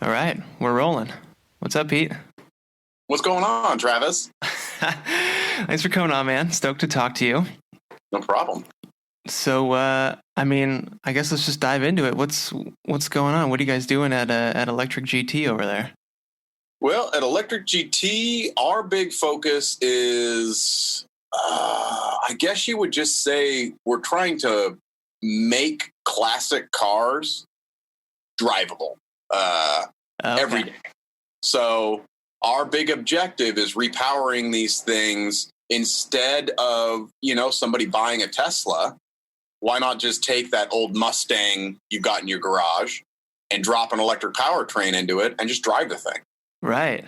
All right, we're rolling. What's up, Pete? What's going on, Travis? Thanks for coming on, man. Stoked to talk to you. No problem. So, I guess let's just dive into it. What's going on? What are you guys doing at Electric GT over there? Well, at Electric GT, our big focus is, I guess you would just say we're trying to make classic cars drivable every day. So our big objective is repowering these things instead of, somebody buying a Tesla. Why not just take that old Mustang you've got in your garage and drop an electric powertrain into it and just drive the thing? Right.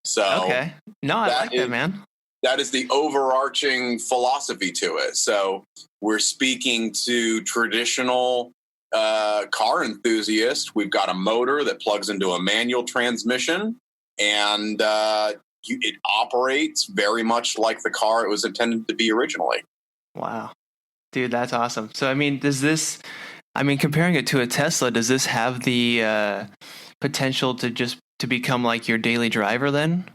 So okay. No, I like that, man. That is the overarching philosophy to it. So we're speaking to traditional car enthusiasts. We've got a motor that plugs into a manual transmission, and it operates very much like the car it was intended to be originally. Wow. Dude, that's awesome. So, comparing it to a Tesla, does this have the potential to become like your daily driver then?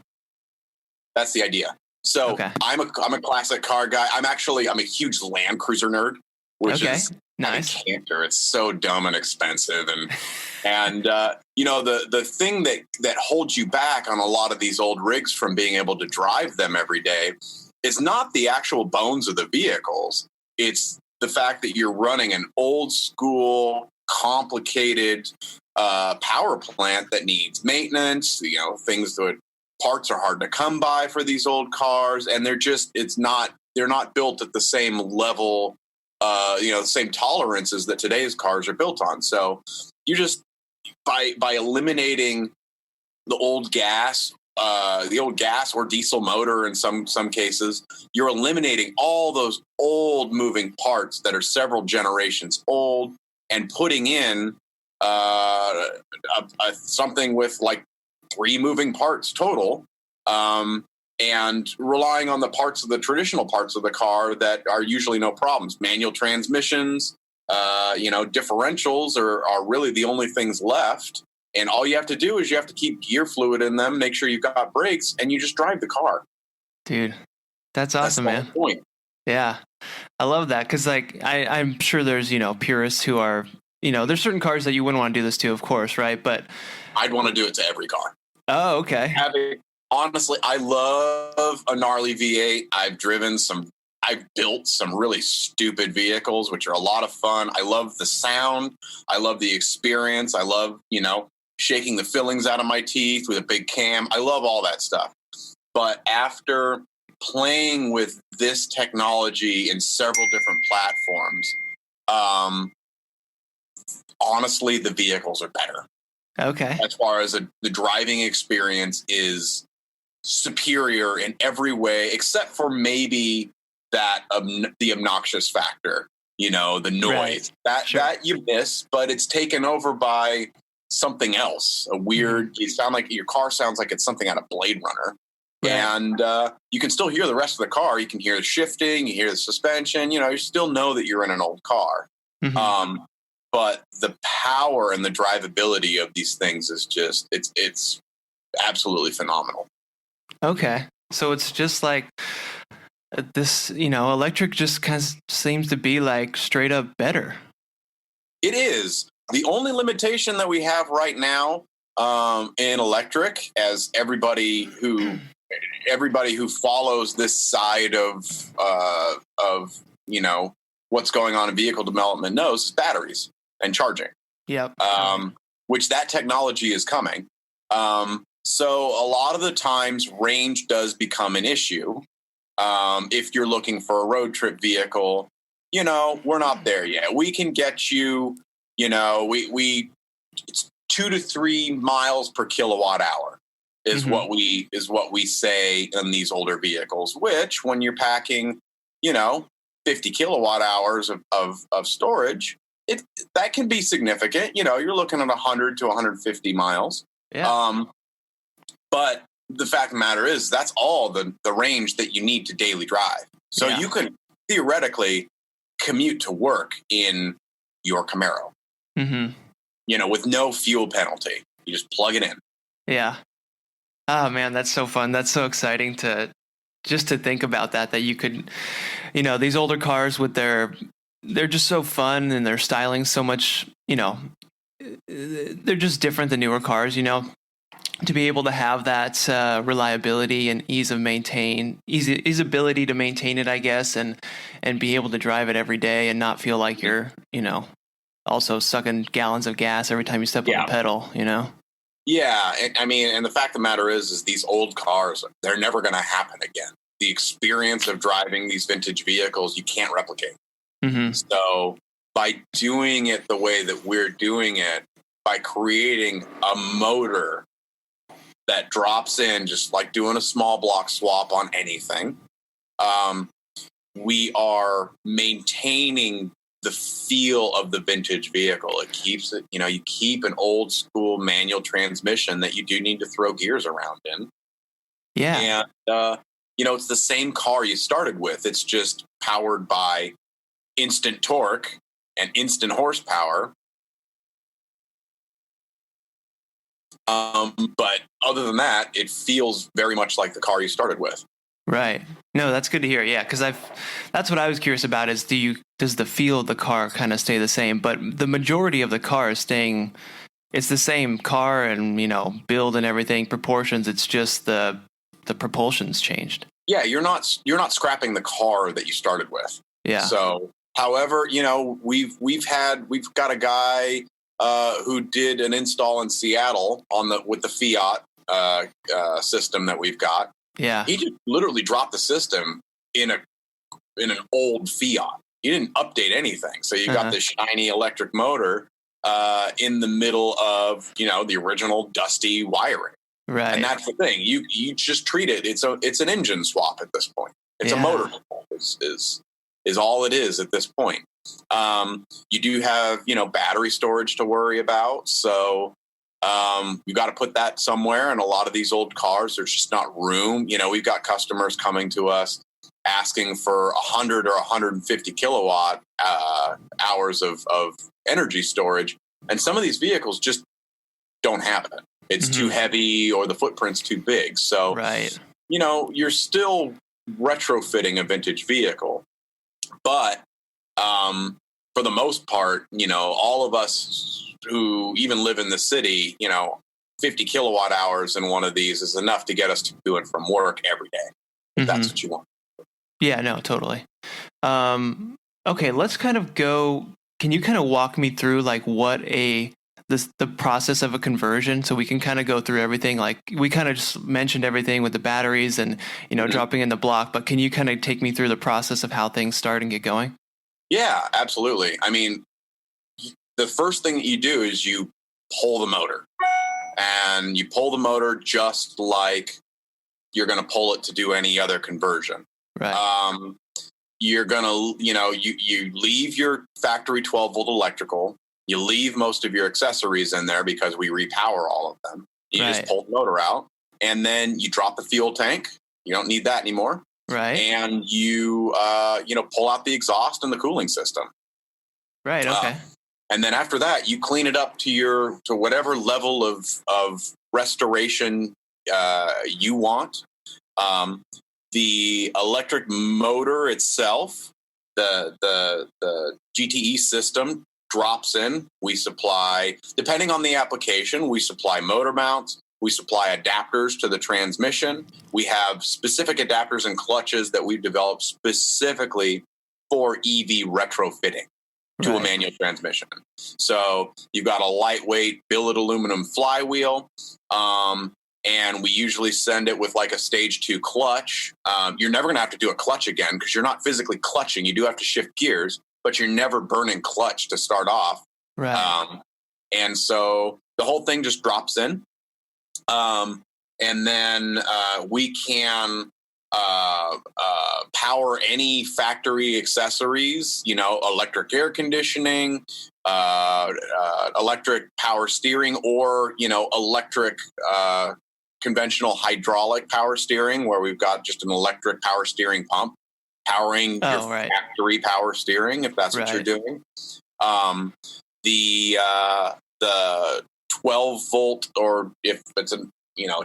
That's the idea. So okay. I'm a classic car guy. I'm a huge Land Cruiser nerd, which is nice. Canter. It's so dumb and expensive, and the thing that holds you back on a lot of these old rigs from being able to drive them every day is not the actual bones of the vehicles. It's the fact that you're running an old school, complicated power plant that needs maintenance. Things that parts are hard to come by for these old cars, and they're not built at the same level, the same tolerances that today's cars are built on. So you just by eliminating the old gas or diesel motor in some cases, you're eliminating all those old moving parts that are several generations old and putting in something with like 3 moving parts total, and relying on the traditional parts of the car that are usually no problems. Manual transmissions, differentials are really the only things left. And all you have to do is you have to keep gear fluid in them, make sure you've got brakes, and you just drive the car. Dude, that's awesome, man. That's the point. Yeah, I love that because I'm sure there's purists who are there's certain cars that you wouldn't want to do this to, of course, right? But I'd want to do it to every car. Oh, okay. Honestly, I love a gnarly V8. I've built some really stupid vehicles, which are a lot of fun. I love the sound. I love the experience. I love, shaking the fillings out of my teeth with a big cam. I love all that stuff. But after playing with this technology in several different platforms, honestly, the vehicles are better. Okay. As far as the driving experience is superior in every way, except for maybe the obnoxious factor, the noise. Right. That you miss, but it's taken over by something else. A weird, your car sounds like it's something out of Blade Runner. Right. And you can still hear the rest of the car. You can hear the shifting, you hear the suspension, you still know that you're in an old car. Mm-hmm. But the power and the drivability of these things is just, it's absolutely phenomenal. Okay. So it's just like this, electric just kind of seems to be like straight up better. It is. The only limitation that we have right now in electric, as everybody who follows this side of what's going on in vehicle development knows, is batteries and charging. Yep. Which that technology is coming. So a lot of the times range does become an issue. If you're looking for a road trip vehicle, we're not there yet. We can get you, it's 2 to 3 miles per kilowatt hour is mm-hmm. what we say in these older vehicles, which when you're packing, 50 kilowatt hours of storage, that can be significant. You're looking at 100 to 150 miles. Yeah. But the fact of the matter is that's all the range that you need to daily drive. So you can theoretically commute to work in your Camaro, mm-hmm. With no fuel penalty. You just plug it in. Yeah. Oh man, that's so fun. That's so exciting to think about that you could, these older cars with they're just so fun and their styling so much, they're just different than newer cars, to be able to have that reliability and ease ability to maintain it, I guess, and be able to drive it every day and not feel like you're, also sucking gallons of gas every time you step on the pedal, Yeah, and the fact of the matter is these old cars, they're never going to happen again. The experience of driving these vintage vehicles, you can't replicate. Mm-hmm. So by doing it the way that we're doing it, by creating a motor that drops in, just like doing a small block swap on anything, we are maintaining the feel of the vintage vehicle. It keeps it, you keep an old school manual transmission that you do need to throw gears around in. Yeah. And, it's the same car you started with. It's just powered by instant torque and instant horsepower. But other than that, it feels very much like the car you started with. Right. No, that's good to hear. Yeah, because that's what I was curious about is does the feel of the car kind of stay the same? But the majority of the car is staying, it's the same car and, build and everything, proportions. It's just the propulsion's changed. Yeah, you're not scrapping the car that you started with. Yeah. So, however, we've got a guy who did an install in Seattle with the Fiat system that we've got. Yeah. He just literally dropped the system in an old Fiat. He didn't update anything. So you got this shiny electric motor in the middle of, the original dusty wiring. Right. And that's the thing. You just treat it. It's an engine swap at this point. It's a motor swap is all it is at this point. You do have, battery storage to worry about. So you got to put that somewhere. And a lot of these old cars, there's just not room. We've got customers coming to us asking for 100 or 150 kilowatt hours of energy storage. And some of these vehicles just don't have it. It's too heavy or the footprint's too big. So, right. You're still retrofitting a vintage vehicle. But for the most part, all of us who even live in the city, 50 kilowatt hours in one of these is enough to get us to do it from work every day. If that's what you want. Yeah, no, totally. Okay, let's kind of go. Can you kind of walk me through like what the process of a conversion, so we can kind of go through everything? Like we kind of just mentioned everything with the batteries and, dropping in the block, but can you kind of take me through the process of how things start and get going? Yeah, absolutely. I mean, the first thing that you do is you pull the motor, and you pull the motor just like you're going to pull it to do any other conversion. Right. You're going to, you leave your factory 12 volt electrical. You leave most of your accessories in there because we repower all of them. You just pull the motor out, and then you drop the fuel tank. You don't need that anymore. Right. And you, pull out the exhaust and the cooling system. Right. Okay. And then after that, you clean it up to whatever level of restoration you want. The electric motor itself, the GTE system drops in. We supply, depending on the application, we supply motor mounts. We supply adapters to the transmission. We have specific adapters and clutches that we've developed specifically for EV retrofitting to a manual transmission. So you've got a lightweight billet aluminum flywheel, and we usually send it with like a stage 2 clutch. You're never going to have to do a clutch again because you're not physically clutching. You do have to shift gears, but you're never burning clutch to start off. Right. And so the whole thing just drops in. And then we can power any factory accessories, electric air conditioning, electric power steering, or, electric conventional hydraulic power steering, where we've got just an electric power steering pump powering your factory power steering, if that's what you're doing. The 12 volt, or if it's a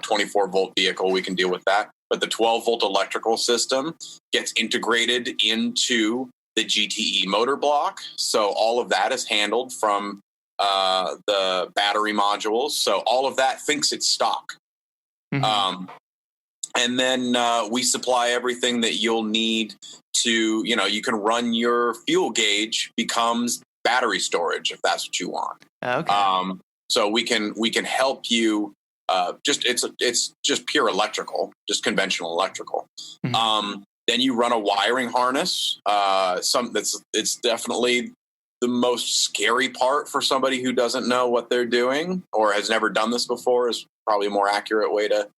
24 volt vehicle, we can deal with that. But the 12 volt electrical system gets integrated into the GTE motor block. So all of that is handled from the battery modules. So all of that thinks it's stock. Mm-hmm. And then we supply everything that you'll need to, you can run your fuel gauge becomes battery storage if that's what you want. Okay. So we can help you. It's just pure electrical, just conventional electrical. Mm-hmm. Then you run a wiring harness. It's definitely the most scary part for somebody who doesn't know what they're doing or has never done this before, is probably a more accurate way to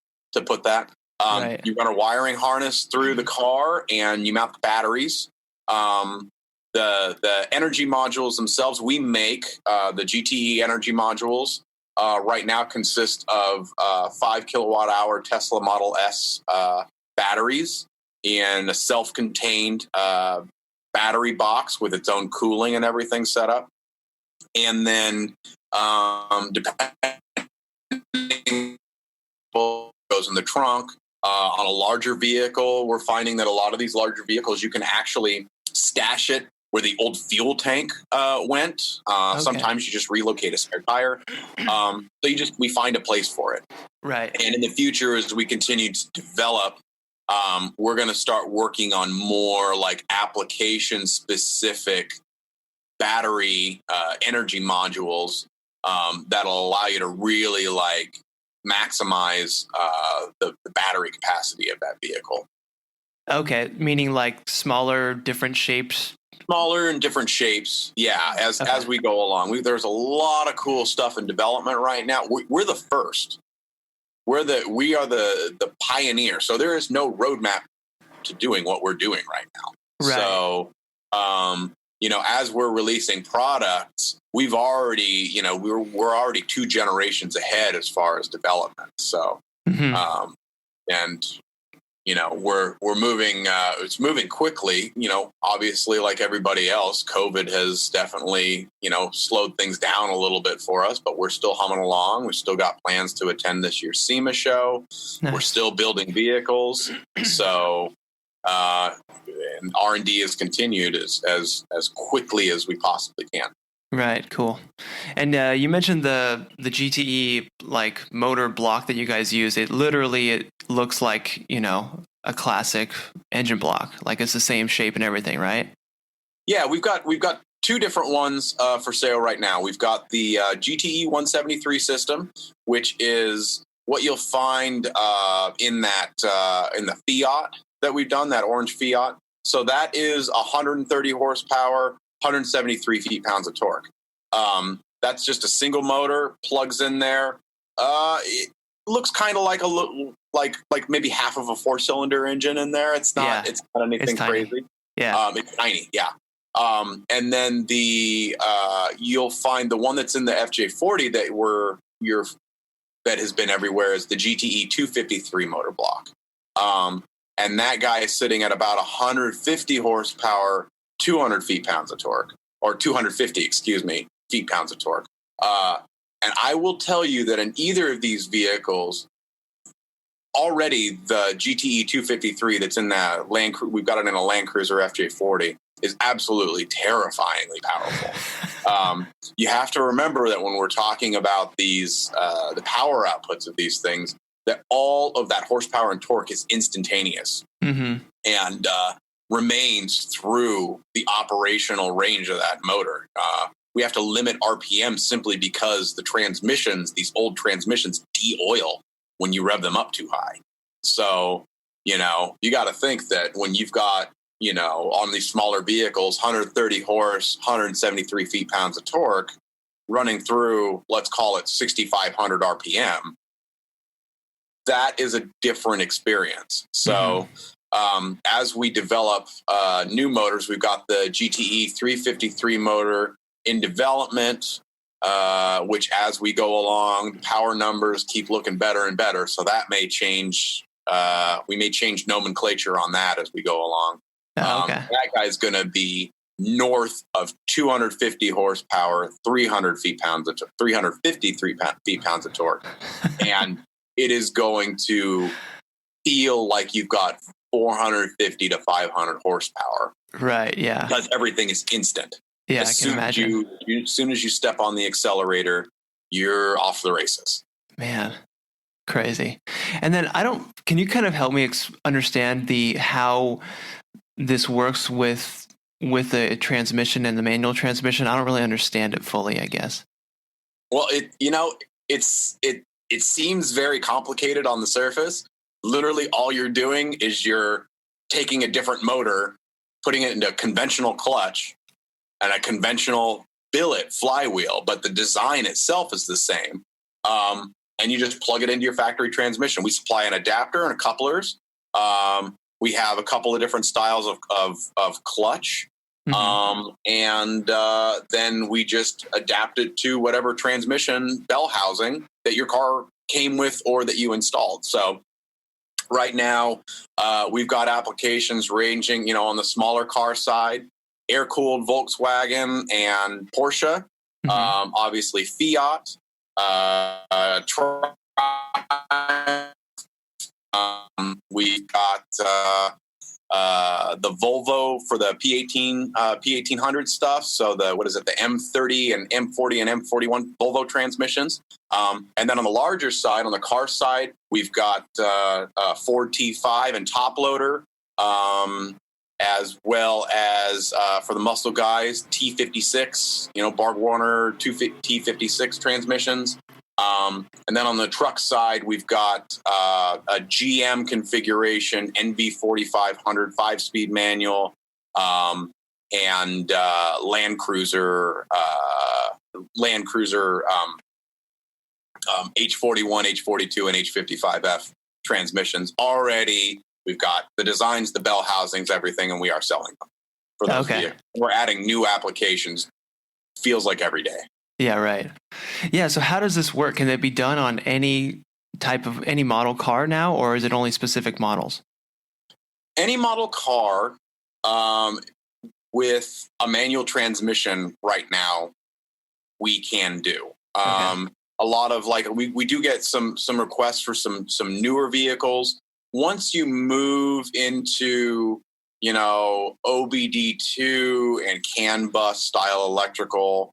put that. Right. You run a wiring harness through the car and you mount the batteries. The energy modules themselves, we make the GTE energy modules right now consist of 5 kilowatt hour Tesla Model S batteries in a self-contained battery box with its own cooling and everything set up. And then depending goes in the trunk. On a larger vehicle, we're finding that a lot of these larger vehicles, you can actually stash it where the old fuel tank went. Okay. Sometimes you just relocate a spare tire. So we find a place for it. Right. And in the future, as we continue to develop, we're going to start working on more like application specific battery energy modules that'll allow you to really like maximize the battery capacity of that vehicle. Okay, meaning like smaller, different shapes. Smaller and different shapes, yeah. As we go along, there's a lot of cool stuff in development right now. We're the first. We are the pioneer. So there is no roadmap to doing what we're doing right now. Right. So, as we're releasing products, we've already, we're already 2 generations ahead as far as development. So, mm-hmm. We're moving. It's moving quickly. Obviously, like everybody else, COVID has definitely, slowed things down a little bit for us. But we're still humming along. We've still got plans to attend this year's SEMA show. Nice. We're still building vehicles. So, and R&D has continued as quickly as we possibly can. Right. Cool. And you mentioned the GTE like motor block that you guys use. It looks like, a classic engine block. Like it's the same shape and everything, right? Yeah, we've got 2 different ones for sale right now. We've got the GTE 173 system, which is what you'll find in the Fiat that we've done, that orange Fiat. So that is 130 horsepower, 173 feet-pounds of torque. That's just a single motor, plugs in there. It looks kind of like maybe half of a 4-cylinder engine in there. It's not. Yeah. It's not anything crazy. Yeah, it's tiny. Yeah. And then you'll find the one that's in the FJ40 that has been everywhere is the GTE 253 motor block. And that guy is sitting at about 150 horsepower, 200 feet-pounds of torque, or 250, feet-pounds of torque. And I will tell you that in either of these vehicles, already the GTE 253 that's in that we've got it in a Land Cruiser FJ40, is absolutely terrifyingly powerful. You have to remember that when we're talking about these, the power outputs of these things, that all of that horsepower and torque is instantaneous. Mm-hmm. And remains through the operational range of that motor. We have to limit RPM simply because these old transmissions de-oil when you rev them up too high. So, you got to think that when you've got, on these smaller vehicles, 130 horse, 173 feet-pounds of torque running through, let's call it 6,500 RPM, that is a different experience. So, as we develop new motors, we've got the GTE 353 motor in development, which as we go along, the power numbers keep looking better and better. So that may change. We may change nomenclature on that as we go along. Okay. That guy's going to be north of 250 horsepower, 350 feet-pounds of torque. And it is going to feel like you've got 450 to 500 horsepower. Right, yeah. Because everything is instant. Yeah, I can imagine. As soon as you step on the accelerator, you're off the races. Man, crazy. And then can you kind of help me understand how this works with the transmission and the manual transmission? I don't really understand it fully, I guess. Well, it seems very complicated on the surface. Literally all you're doing is you're taking a different motor, putting it into a conventional clutch and a conventional billet flywheel, but the design itself is the same. And you just plug it into your factory transmission. We supply an adapter and couplers. We have a couple of different styles of clutch. Mm-hmm. And then we just adapt it to whatever transmission bell housing that your car came with or that you installed. So right now, we've got applications ranging, on the smaller car side, air-cooled Volkswagen and Porsche, mm-hmm. Obviously Fiat, we've got the Volvo for the P1800 stuff. So the M30 and M40 and M41 Volvo transmissions. And then on the larger side, on the car side, we've got Ford T5 and top loader, as well as for the muscle guys, T56, Borg-Warner T56 transmissions. And then on the truck side, we've got a GM configuration, NV4500 5-speed manual, and Land Cruiser H41, H42, and H55F transmissions. Already, we've got the designs, the bell housings, everything, and we are selling them for those vehicles. We're adding new applications. Feels like every day. Yeah, right. Yeah, so how does this work? Can it be done on any model car now, or is it only specific models? Any model car with a manual transmission right now, we can do. A lot of we do get some requests for some newer vehicles. Once you move into OBD2 and CAN bus style electrical,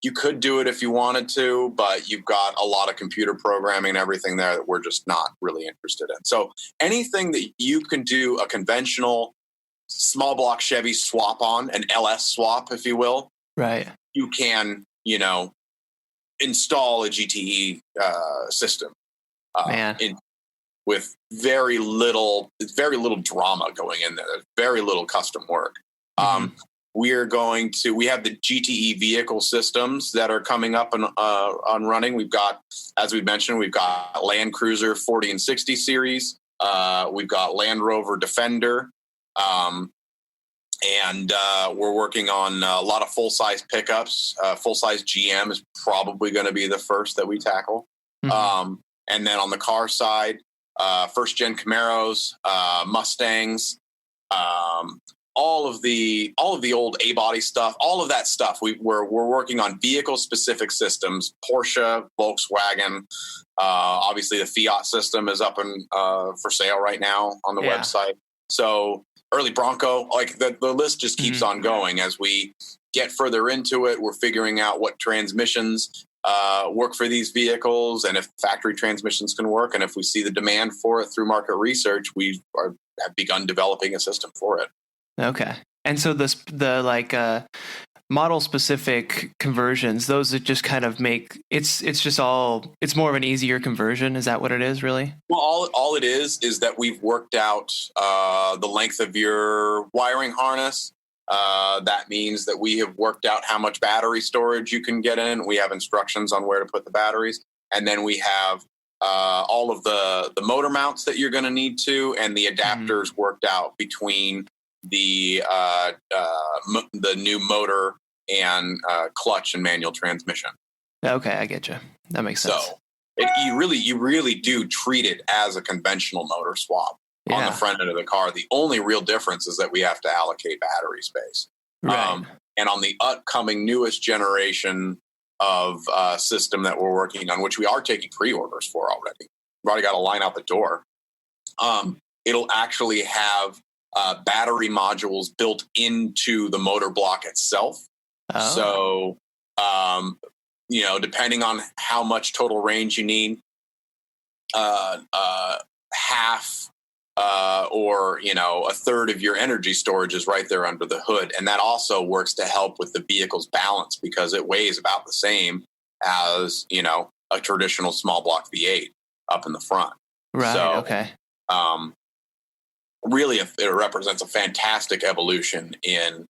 you could do it if you wanted to, but you've got a lot of computer programming and everything there that we're just not really interested in. So anything that you can do a conventional small block Chevy swap on, an LS swap, if you will, right? You can, install a GTE system with very little drama going in there, very little custom work. Mm-hmm. We have the GTE vehicle systems that are coming up and on running. We've got, as we mentioned, we've got Land Cruiser 40 and 60 series. We've got Land Rover Defender. And we're working on a lot of full-size pickups. Full-size GM is probably going to be the first that we tackle. Mm-hmm. And then on the car side, first-gen Camaros, Mustangs, all of the old A-body stuff, all of that stuff. We're working on vehicle-specific systems. Porsche, Volkswagen, obviously the Fiat system is up and for sale right now on the website. So early Bronco, the list just keeps on going. As we get further into it, we're figuring out what transmissions work for these vehicles, and if factory transmissions can work, and if we see the demand for it through market research, we have begun developing a system for it. Okay. And so the model specific conversions, those that just kind of make it's more of an easier conversion. Is that what it is, really? Well, all it is that we've worked out the length of your wiring harness. That means that we have worked out how much battery storage you can get in. We have instructions on where to put the batteries. And then we have all of the motor mounts that you're going to need to, and the adapters worked out between the new motor and clutch and manual transmission. Okay, I get you. That makes sense. So you really do treat it as a conventional motor swap on the front end of the car. The only real difference is that we have to allocate battery space. Right. And on the upcoming newest generation of system that we're working on, which we are taking pre-orders for already, we've already got a line out the door. It'll actually have battery modules built into the motor block itself. So, depending on how much total range you need, half or a third of your energy storage is right there under the hood, and that also works to help with the vehicle's balance because it weighs about the same as a traditional small block V8 up in the front. Right. So, okay. Really, it represents a fantastic evolution in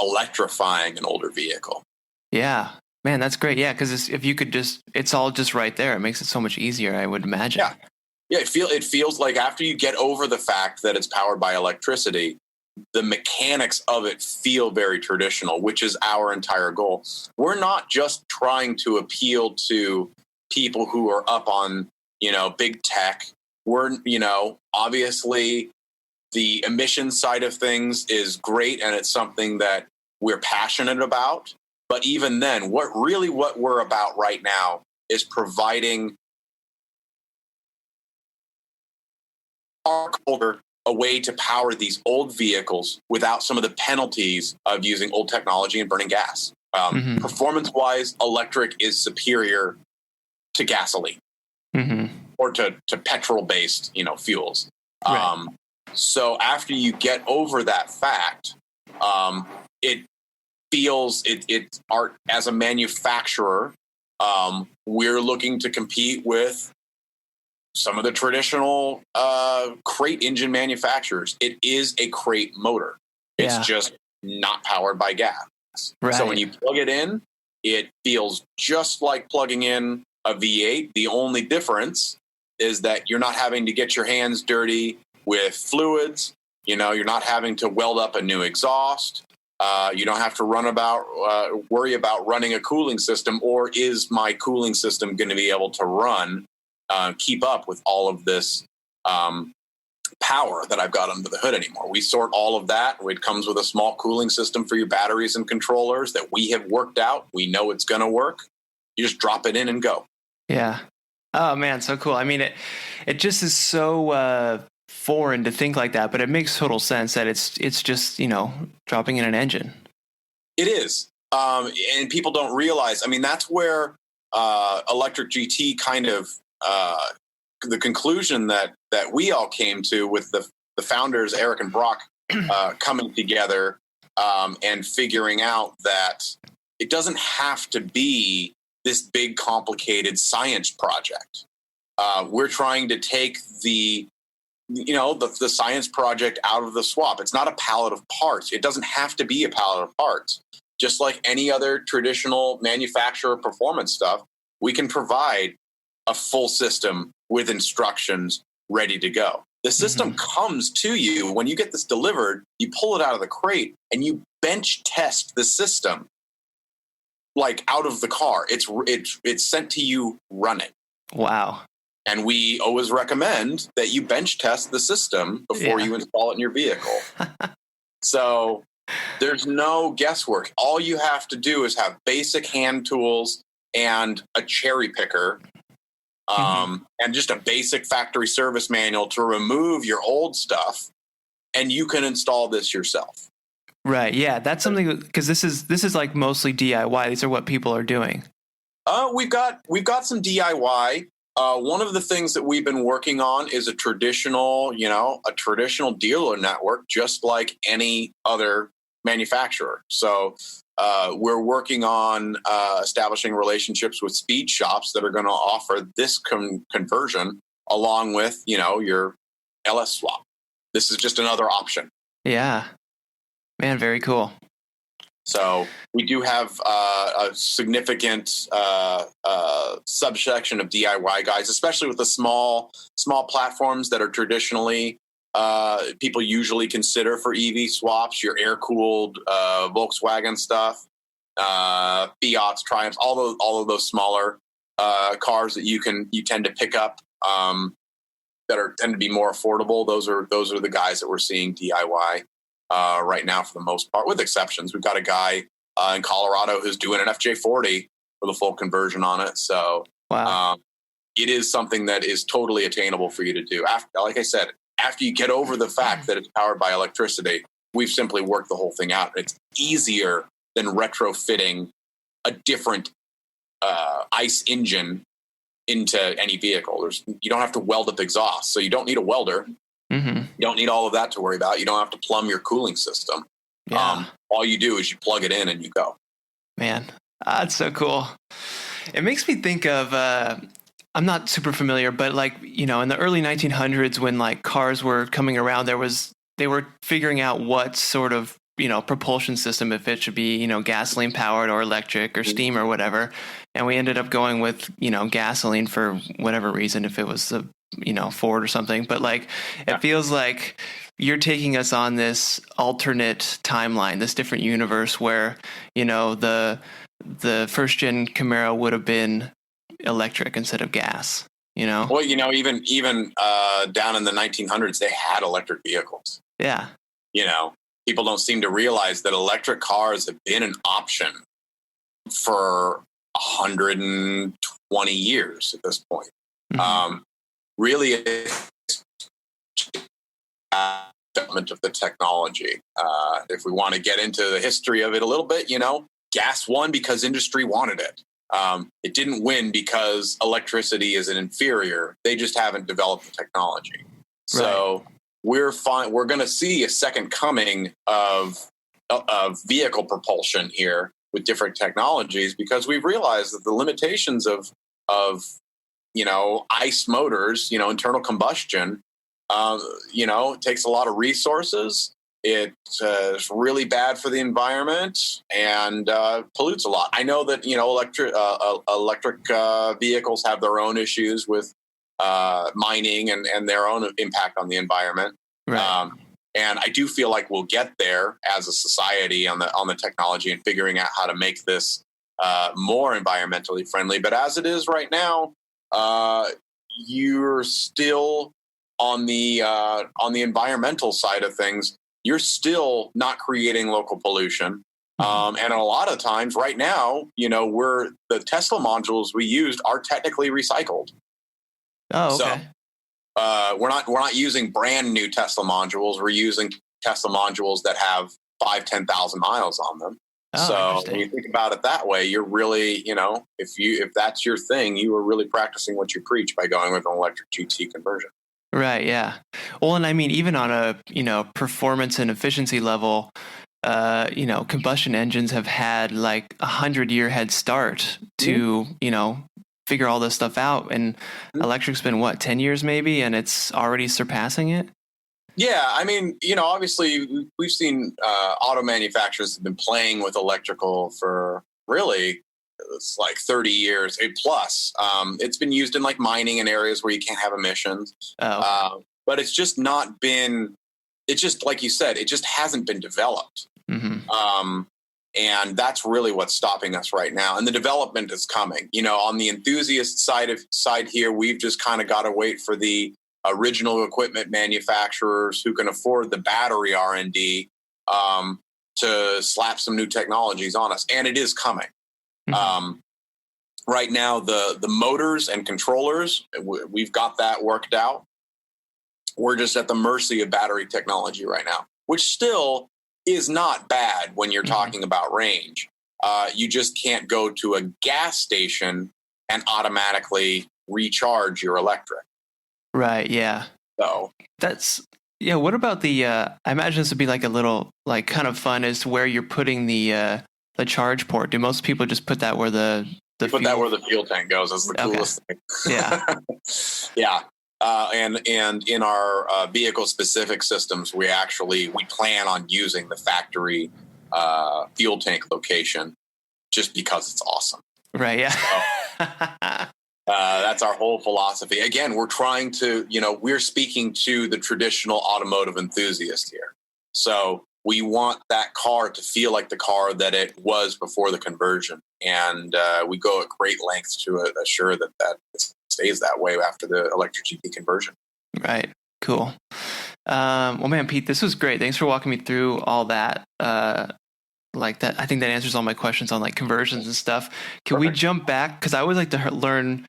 electrifying an older vehicle. Yeah, man, that's great. Yeah, because if you could it's all just right there. It makes it so much easier, I would imagine. Yeah. It feels like after you get over the fact that it's powered by electricity, the mechanics of it feel very traditional, which is our entire goal. We're not just trying to appeal to people who are up on, big tech. We're, obviously the emission side of things is great, and it's something that we're passionate about. But even then, what we're about right now is providing our culture a way to power these old vehicles without some of the penalties of using old technology and burning gas. Performance-wise, electric is superior to gasoline or to petrol-based, fuels. Right. So after you get over that fact, it feels as a manufacturer, we're looking to compete with some of the traditional crate engine manufacturers. It is a crate motor. It's just not powered by gas. Right. So when you plug it in, it feels just like plugging in a V8. The only difference is that you're not having to get your hands dirty with fluids. You're not having to weld up a new exhaust. You don't have to worry about running a cooling system, or is my cooling system going to be able to keep up with all of this power that I've got under the hood anymore. We sort all of that. It comes with a small cooling system for your batteries and controllers that we have worked out. We know it's going to work. You just drop it in and go. Yeah. Oh man, so cool. I mean, it just is so foreign to think like that, but it makes total sense that it's just dropping in an engine. It is, and people don't realize. I mean, that's where electric GT kind of the conclusion that we all came to with the founders Eric and Brock coming together and figuring out that it doesn't have to be this big complicated science project. We're trying to take the science project out of the swap. It's not a pallet of parts. It doesn't have to be a pallet of parts. Just like any other traditional manufacturer performance stuff, we can provide a full system with instructions ready to go. The system comes to you when you get this delivered. You pull it out of the crate and you bench test the system like out of the car. It's sent to you running. Wow. And we always recommend that you bench test the system before you install it in your vehicle. So there's no guesswork. All you have to do is have basic hand tools and a cherry picker and just a basic factory service manual to remove your old stuff, and you can install this yourself. Right. Yeah, that's something, because this is like mostly DIY. These are what people are doing. We've got some DIY. One of the things that we've been working on is a traditional dealer network, just like any other manufacturer. So we're working on establishing relationships with speed shops that are going to offer this conversion along with, your LS swap. This is just another option. Yeah, man, very cool. So we do have a significant subsection of DIY guys, especially with the small platforms that are traditionally people usually consider for EV swaps. Your air-cooled Volkswagen stuff, Fiats, Triumphs, all of those smaller cars that you tend to pick up that tend to be more affordable. Those are the guys that we're seeing DIY. right now for the most part, with exceptions. We've got a guy in Colorado who's doing an FJ40 for the full conversion on it. So Wow. it is something that is totally attainable for you to do. After, like I said, after you get over the fact that it's powered by electricity, we've simply worked the whole thing out. It's easier than retrofitting a different ICE engine into any vehicle. You don't have to weld up exhaust, so you don't need a welder. Mm-hmm. You don't need all of that to worry about. You don't have to plumb your cooling system. Yeah. All you do is you plug it in and you go. Man, that's so cool. It makes me think of, I'm not super familiar, but like, in the early 1900s when like cars were coming around, they were figuring out what sort of, propulsion system, if it should be, gasoline powered or electric or steam or whatever. And we ended up going with, gasoline for whatever reason, if it was the, Ford or something. But like, it feels like you're taking us on this alternate timeline, this different universe where, the first gen Camaro would have been electric instead of gas, Well, even down in the 1900s, they had electric vehicles. Yeah. People don't seem to realize that electric cars have been an option for 120 years at this point. Mm-hmm. Really, it's development of the technology. If we want to get into the history of it a little bit, gas won because industry wanted it. It didn't win because electricity is an inferior. They just haven't developed the technology. So we're fine. We're going to see a second coming of vehicle propulsion here with different technologies because we've realized that the limitations of ICE motors, internal combustion, takes a lot of resources. It's really bad for the environment and pollutes a lot. I know that electric vehicles have their own issues with mining and their own impact on the environment. Right. And I do feel like we'll get there as a society on the technology and figuring out how to make this more environmentally friendly. But as it is right now, you're still on the environmental side of things. You're still not creating local pollution. And a lot of times right now, the Tesla modules we used are technically recycled. Oh, okay. So we're not using brand new Tesla modules. We're using Tesla modules that have 10,000 miles on them. Oh, so when you think about it that way, you're really, if that's your thing, you are really practicing what you preach by going with an electric GT conversion. Right. Yeah. Well, and I mean, even on a, performance and efficiency level, combustion engines have had like 100-year head start to, figure all this stuff out. And electric's been 10 years maybe, and it's already surpassing it. Yeah. I mean, obviously we've seen auto manufacturers have been playing with electrical for really, it's like 30 years plus. It's been used in like mining in areas where you can't have emissions. Oh. But it's just not been, it's just like you said, it just hasn't been developed. Mm-hmm. And that's really what's stopping us right now. And the development is coming. On the enthusiast side here, we've just kind of got to wait for the original equipment manufacturers who can afford the battery R&D to slap some new technologies on us. And it is coming. Mm-hmm. Right now, the motors and controllers, we've got that worked out. We're just at the mercy of battery technology right now, which still is not bad when you're talking about range. You just can't go to a gas station and automatically recharge your electric. Right. Yeah. So what about the, I imagine this would be like a little, like kind of fun is where you're putting the charge port. Do most people just put that where the that where the fuel tank goes? That's the coolest thing. Yeah. Yeah. And in our vehicle specific systems, we plan on using the factory fuel tank location just because it's awesome. Right. Yeah. So, that's our whole philosophy. Again, we're trying to, we're speaking to the traditional automotive enthusiast here. So we want that car to feel like the car that it was before the conversion. And we go at great lengths to assure that stays that way after the electric GT conversion. Right. Cool. Well, man, Pete, this was great. Thanks for walking me through all that. Like that, I think that answers all my questions on like conversions and stuff. Can we Perfect. jump back? Because I always like to learn,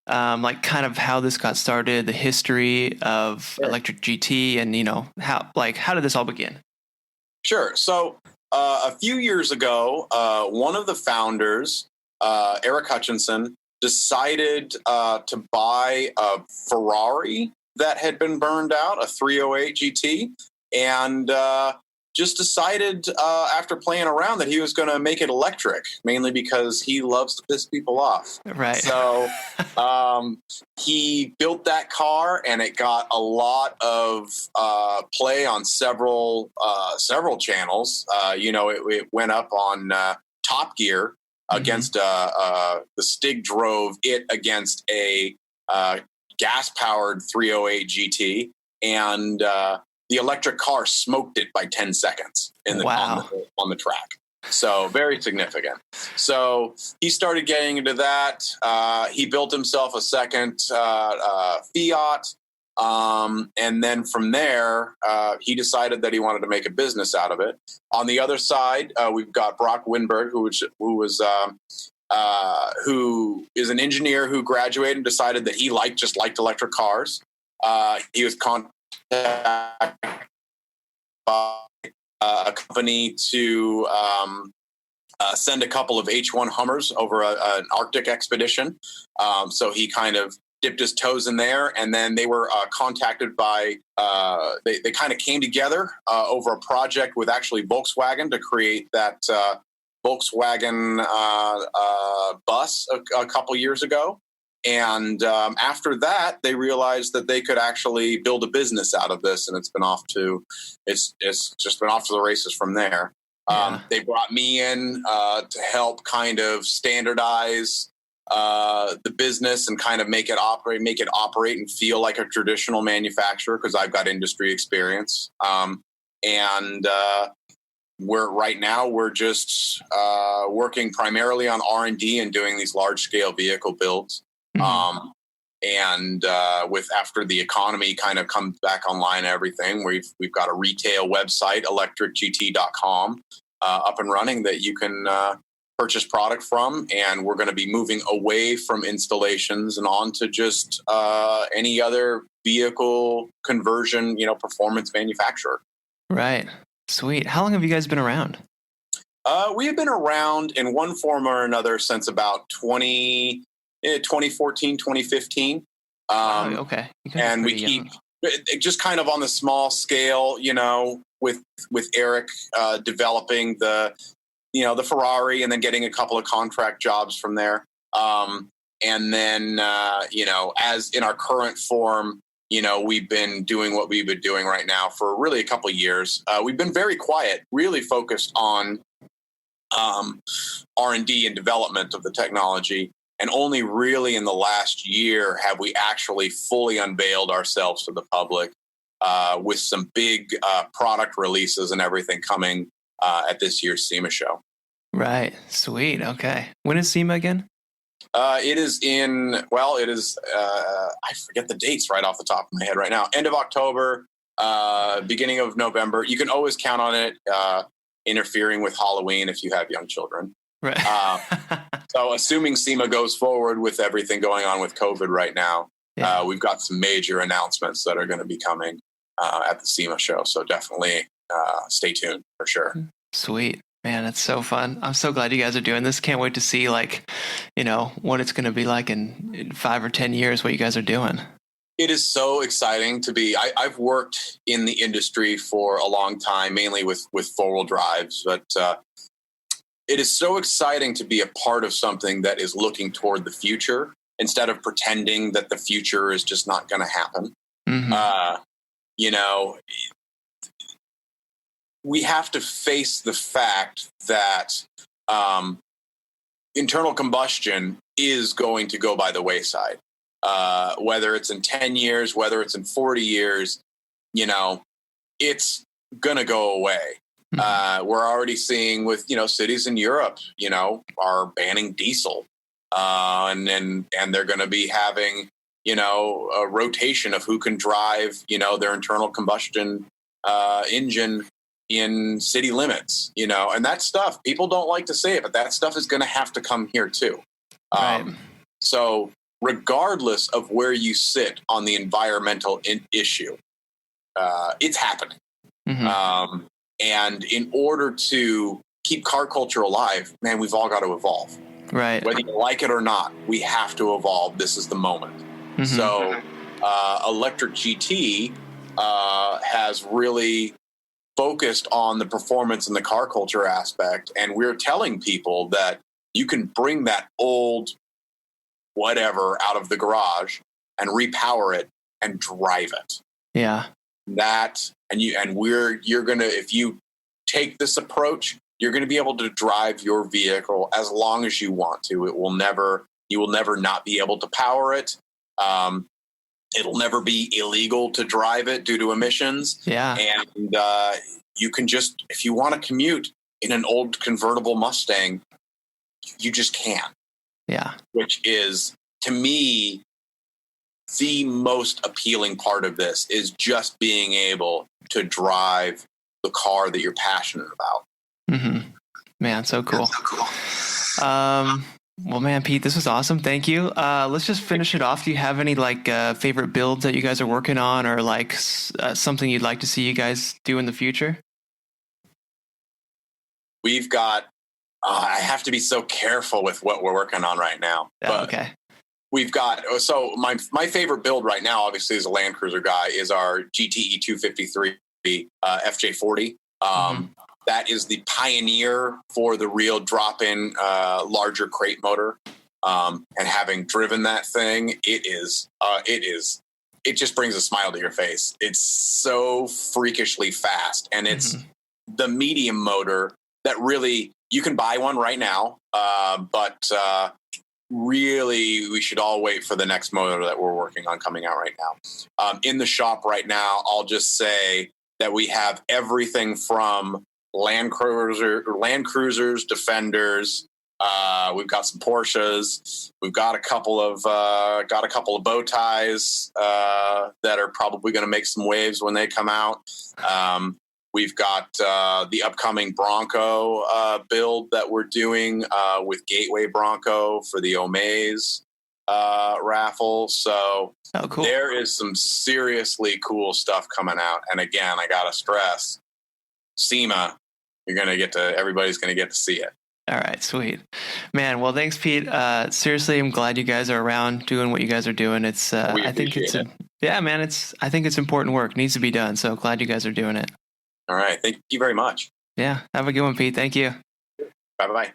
like kind of how this got started, the history of Sure. electric GT, and how did this all begin? Sure. So a few years ago, one of the founders, Eric Hutchinson, decided to buy a Ferrari that had been burned out, a 308 GT, and just decided after playing around that he was going to make it electric, mainly because he loves to piss people off. Right. So he built that car, and it got a lot of play on several channels. It went up on Top Gear against the Stig drove it against a gas-powered 308 GT, and the electric car smoked it by 10 seconds on the track. So very significant. So he started getting into that. He built himself a second Fiat. And then from there, he decided that he wanted to make a business out of it. On the other side, we've got Brock Winberg, who is an engineer who graduated and decided that he just liked electric cars. He was contacted by a company to send a couple of H1 Hummers over an Arctic expedition. So he kind of dipped his toes in there, and then they were contacted by, they kind of came together over a project with actually Volkswagen to create that Volkswagen bus a couple years ago. And after that, they realized that they could actually build a business out of this, and it's just been off to the races from there. Yeah. They brought me in to help kind of standardize the business and kind of make it operate and feel like a traditional manufacturer, because I've got industry experience. We're just working primarily on R&D and doing these large scale vehicle builds. After the economy kind of comes back online and everything, we've got a retail website, electricgt.com, up and running that you can purchase product from, and we're going to be moving away from installations and on to just any other vehicle conversion, performance manufacturer. Right. Sweet. How long have you guys been around? We have been around in one form or another since about 2014, 2015. Okay. And we keep just kind of on the small scale, with Eric developing the Ferrari, and then getting a couple of contract jobs from there. And then, as in our current form, we've been doing what we've been doing right now for really a couple of years. We've been very quiet, really focused on R&D and development of the technology. And only really in the last year have we actually fully unveiled ourselves to the public with some big product releases and everything coming at this year's SEMA show. Right. Sweet. Okay. When is SEMA again? I forget the dates right off the top of my head right now. End of October, beginning of November. You can always count on it interfering with Halloween if you have young children. Right. So assuming SEMA goes forward with everything going on with COVID right now, we've got some major announcements that are going to be coming at the SEMA show. So definitely stay tuned for sure. Sweet. Man, it's so fun. I'm so glad you guys are doing this. Can't wait to see what it's going to be like in 5 or 10 years, what you guys are doing. It is so exciting to be. I've worked in the industry for a long time, mainly with four-wheel drives, but it is so exciting to be a part of something that is looking toward the future instead of pretending that the future is just not going to happen. We have to face the fact that internal combustion is going to go by the wayside. Whether it's in 10 years, whether it's in 40 years, it's going to go away. We're already seeing with, cities in Europe, are banning diesel. And they're going to be having a rotation of who can drive, their internal combustion engine in city limits, and that stuff, people don't like to say it, but that stuff is going to have to come here too. Right. So regardless of where you sit on the environmental issue, it's happening. Mm-hmm. And in order to keep car culture alive, man, we've all got to evolve. Right. Whether you like it or not, we have to evolve. This is the moment. Mm-hmm. So Electric GT has really focused on the performance and the car culture aspect. And we're telling people that you can bring that old whatever out of the garage and repower it and drive it. Yeah. You're going to, if you take this approach, you're going to be able to drive your vehicle as long as you want to. You will never not be able to power it. It'll never be illegal to drive it due to emissions. Yeah. And you can just, if you want to commute in an old convertible Mustang, you just can. Yeah. Which is, to me, the most appealing part of this is just being able to drive the car that you're passionate about. Mm-hmm. Man, so cool. Well, man, Pete, this was awesome. Thank you. Let's just finish it off. Do you have any favorite builds that you guys are working on, or something you'd like to see you guys do in the future? We've got. I have to be so careful with what we're working on right now. Oh, okay. We've got. So my favorite build right now, obviously, as a Land Cruiser guy, is our GTE 253 FJ40. That is the pioneer for the real drop-in larger crate motor. And having driven that thing, it just brings a smile to your face. It's so freakishly fast. And it's the medium motor that really, you can buy one right now. But really, we should all wait for the next motor that we're working on coming out right now. In the shop right now, I'll just say that we have everything from Land Cruisers, Defenders. We've got some Porsches. We've got a couple of bow ties that are probably going to make some waves when they come out. We've got the upcoming Bronco build that we're doing with Gateway Bronco for the Omaze raffle. So cool. There is some seriously cool stuff coming out. And again, I got to stress, SEMA, everybody's going to get to see it. All right, sweet, man. Well, thanks, Pete. Seriously, I'm glad you guys are around doing what you guys are doing. It's, I think it's, I think it's important work. It needs to be done. So glad you guys are doing it. All right. Thank you very much. Yeah. Have a good one, Pete. Thank you. Bye-bye.